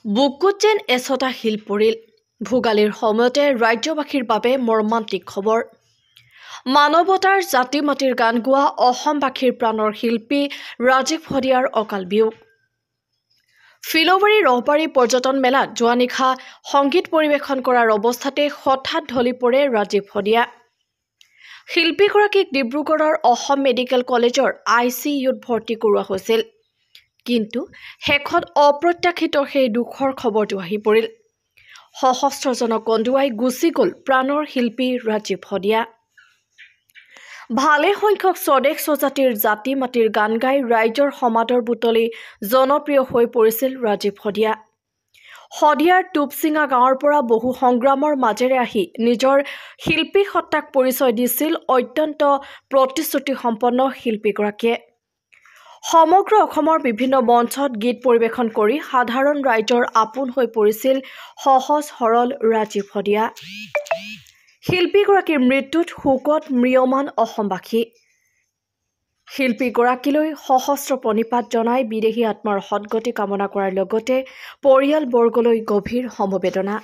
বুকুত যেন এচটা শিল পৰিল। ভোগালীৰ সময়তে ৰাজ্যবাসীৰ বাবে মৰ্মান্তিক খবৰ। মানৱতাৰ জাতি মাটিৰ গান গোৱা অসমবাসীৰ প্ৰাণৰ শিল্পী ৰাজীৱ শদিয়াৰ অকাল বিয়োগ। ফিলবাৰী ৰহবাৰী পৰ্যটন মেলাত যোৱা নিশা সংগীত পৰিৱেশন কৰাৰ অৱস্থাতে হঠাৎ ঢলি পৰে ৰাজীৱ শদিয়া। শিল্পীগৰাকীক ডিব্ৰুগড়ৰ অসম মেডিকেল কলেজৰ ICUত ভৰ্তি কৰোৱা হৈছিল। কিন্তু শেষত অপ্ৰত্যাশিত সেই দুখৰ খবৰটো আহি পৰিল। সহস্ৰজনক কন্দুৱাই গুচি গ'ল প্ৰাণৰ শিল্পী ৰাজীৱ শদিয়া। ভালে সংখ্যক স্বদেশ স্বজাতিৰ জাতি মাটিৰ গান গাই ৰাইজৰ সমাদৰ বুটলি জনপ্ৰিয় হৈ পৰিছিল ৰাজীৱ শদিয়া। শদিয়াৰ টুপচিঙা গাঁৱৰ পৰা বহু সংগ্ৰামৰ মাজেৰে আহি নিজৰ শিল্পী সত্তাক পৰিচয় দিছিল অত্যন্ত প্ৰতিশ্ৰুতিসম্পন্ন শিল্পীগৰাকীয়ে। সমগ্ৰ অসমৰ বিভিন্ন মঞ্চত গীত পৰিৱেশন কৰি সাধাৰণ ৰাইজৰ আপোন হৈ পৰিছিল সহজ সৰল ৰাজীৱ শদিয়া। শিল্পীগৰাকীৰ মৃত্যুত শোকত ম্ৰিয়মান অসমবাসী। শিল্পীগৰাকীলৈ সহস্ৰ প্ৰণিপাত জনাই বিদেহী আত্মাৰ সদ্গতি কামনা কৰাৰ লগতে পৰিয়ালবৰ্গলৈ গভীৰ সমবেদনা।